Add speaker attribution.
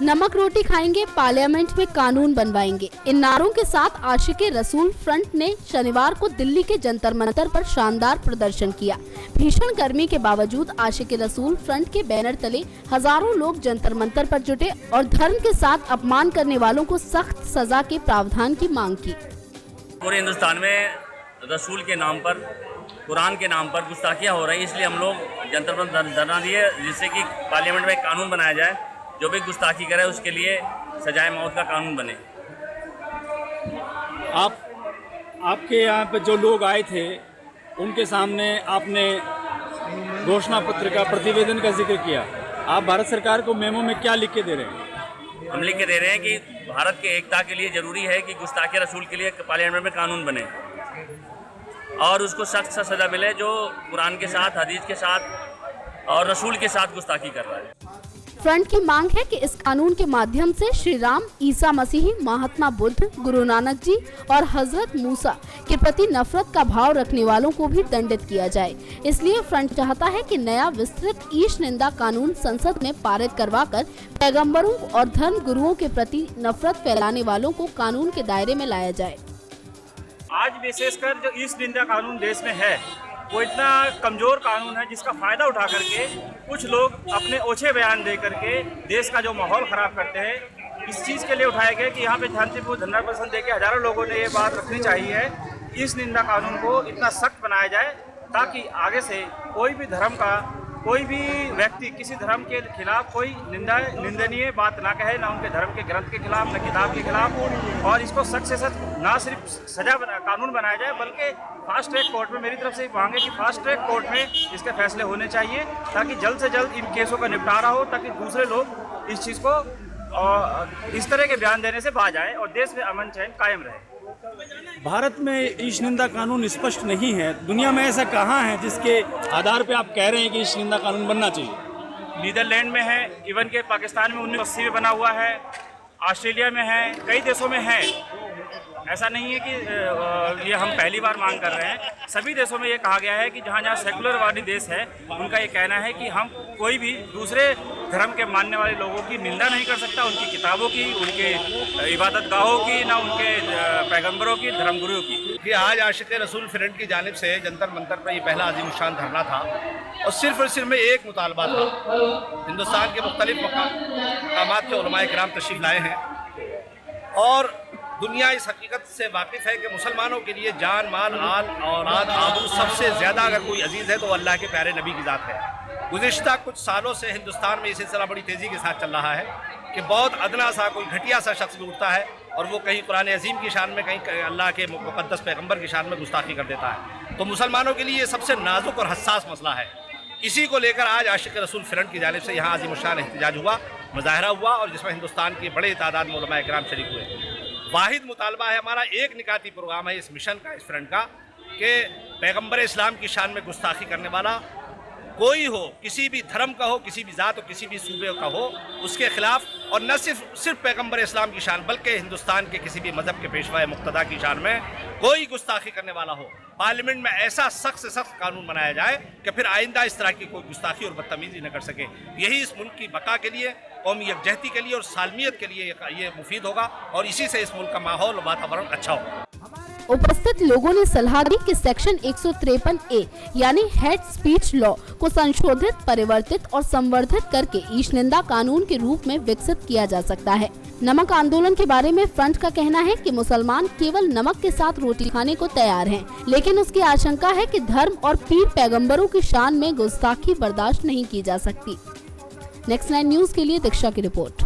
Speaker 1: नमक रोटी खाएंगे, पार्लियामेंट में कानून बनवाएंगे। इन नारों के साथ आशिके रसूल फ्रंट ने शनिवार को दिल्ली के जंतर मंतर पर शानदार प्रदर्शन किया। भीषण गर्मी के बावजूद आशिके रसूल फ्रंट के बैनर तले हजारों लोग जंतर मंतर पर जुटे और धर्म के साथ अपमान करने वालों को सख्त सजा के प्रावधान की मांग की।
Speaker 2: पूरे हिंदुस्तान में रसूल के नाम पर, कुरान के नाम पर गुस्ताखियाँ हो रही है, इसलिए हम लोग जंतर मंतर धरना दिए, जिससे कि पार्लियामेंट में कानून बनाया जाए, जो भी गुस्ताखी करे उसके लिए सजाए मौत का कानून बने।
Speaker 3: आपके यहाँ पे जो लोग आए थे उनके सामने आपने घोषणा पत्र का, प्रतिवेदन का जिक्र किया। आप भारत सरकार को मेमो में क्या लिख के दे रहे हैं?
Speaker 2: हम लिख के दे रहे हैं कि भारत के एकता के लिए जरूरी है कि गुस्ताखी रसूल के लिए पार्लियामेंट में कानून बने और उसको सख्त सा सजा मिले जो कुरान के साथ, हदीस के साथ और रसूल के साथ गुस्ताखी कर रहा है।
Speaker 1: फ्रंट की मांग है कि इस कानून के माध्यम से श्री राम, ईसा मसीह, महात्मा बुद्ध, गुरु नानक जी और हजरत मूसा के प्रति नफरत का भाव रखने वालों को भी दंडित किया जाए। इसलिए फ्रंट चाहता है कि नया विस्तृत ईश निंदा कानून संसद में पारित करवाकर पैगंबरों और धर्म गुरुओं के प्रति नफरत फैलाने वालों को कानून के दायरे में लाया जाए।
Speaker 4: आज विशेषकर जो ईश निंदा कानून देश में है वो इतना कमज़ोर कानून है जिसका फ़ायदा उठा करके कुछ लोग अपने ओछे बयान दे करके देश का जो माहौल ख़राब करते हैं। इस चीज़ के लिए उठाया गया कि यहाँ पे शांतिपूर्ण धरना प्रदर्शन देके हज़ारों लोगों ने ये बात रखनी चाहिए है इस निंदा कानून को इतना सख्त बनाया जाए ताकि आगे से कोई भी धर्म का, कोई भी व्यक्ति किसी धर्म के खिलाफ कोई निंदनीय बात ना कहे, ना उनके धर्म के ग्रंथ के खिलाफ, ना किताब के खिलाफ, और इसको सख्त से सख्त ना सिर्फ सजा कानून बनाया जाए बल्कि फास्ट ट्रैक कोर्ट में, मेरी तरफ से मांग है कि फास्ट ट्रैक कोर्ट में इसके फैसले होने चाहिए ताकि जल्द से जल्द इन केसों का निपटारा हो, ताकि दूसरे लोग इस चीज़ को इस तरह के बयान देने से बाज आए और देश में अमन चैन कायम रहे।
Speaker 3: भारत में ईश निंदा कानून स्पष्ट नहीं है। दुनिया में ऐसा कहाँ है जिसके आधार पे आप कह रहे हैं कि ईश निंदा कानून बनना चाहिए?
Speaker 4: नीदरलैंड में है, इवन के पाकिस्तान में 1980 में बना हुआ है, ऑस्ट्रेलिया में है, कई देशों में है। ऐसा नहीं है कि ये हम पहली बार मांग कर रहे हैं। सभी देशों में ये कहा गया है कि जहाँ जहाँ सेकुलरवादी देश है उनका ये कहना है कि हम कोई भी दूसरे धर्म के मानने वाले लोगों की निंदा नहीं कर सकता, उनकी किताबों की, उनके इबादत गाहों की, ना उनके पैगंबरों की, धर्मगुरुओं की।
Speaker 5: कि आज आशिक़े रसूल फ्रंट की जानिब से जंतर मंतर पर ये पहला अज़ीमुश्शान धरना था और सिर्फ में एक मुतालबा था। हिंदुस्तान के मुख्तलिफ मकामात के उलमाए किराम तशरीफ़ लाए हैं और दुनिया इस हकीकत से वाकिफ़ है कि मुसलमानों के लिए जान, माल, आल और आबरू सबसे ज़्यादा अगर कोई अजीज़ है तो अल्लाह के प्यारे नबी की ज़ात है। गुज़िश्ता कुछ सालों से हिंदुस्तान में ये सिलसिला बड़ी तेज़ी के साथ चल रहा है कि बहुत अदना सा, कोई घटिया सा शख्स भी उठता है और वो कहीं कुरान अज़ीम की शान में, कहीं अल्लाह के मुक़द्दस पैगम्बर की शान में गुस्ताखी कर देता है। तो मुसलमानों के लिए ये सबसे नाजुक और हसास मसला है। इसी को लेकर आज आशिक़े रसूल फ्रंट की जानिब से यहाँ अज़ीमुश्शान एहतजाज हुआ, मुज़ाहरा हुआ और जिसमें हिंदुस्तान की बड़ी तादाद में उलमाए किराम शरीक हुए। वाहिद मुतालबा है हमारा, एक निकाती प्रोग्राम है इस मिशन का, इस फ्रंट का, कि पैगम्बर इस्लाम की शान में गुस्ताखी करने वाला कोई हो, किसी भी धर्म का हो, किसी भी ज़ात हो, किसी भी सूबे का हो, उसके खिलाफ, और न सिर्फ पैगम्बर इस्लाम की शान बल्कि हिंदुस्तान के किसी भी मज़हब के पेशवा मुक्तदा की शान में कोई गुस्ताखी करने वाला हो, पार्लियामेंट में ऐसा सख्त से सख्त कानून बनाया जाए कि फिर आइंदा इस तरह की कोई गुस्ताखी और बदतमीज़ी न कर सके। यही इस मुल्क की बका के लिए, कौमी यकजहती के लिए और सालमियत के लिए ये मुफीद होगा और इसी से इस मुल्क का माहौल और वातावरण अच्छा होगा।
Speaker 1: उपस्थित लोगों ने सलाह दी कि सेक्शन 153A यानी हेट स्पीच लॉ को संशोधित, परिवर्तित और संवर्धित करके ईश निंदा कानून के रूप में विकसित किया जा सकता है। नमक आंदोलन के बारे में फ्रंट का कहना है कि मुसलमान केवल नमक के साथ रोटी खाने को तैयार हैं, लेकिन उसकी आशंका है कि धर्म और पीर पैगंबरों की शान में गुस्ताखी बर्दाश्त नहीं की जा सकती। नेक्स्ट 9 न्यूज के लिए दीक्षा की रिपोर्ट।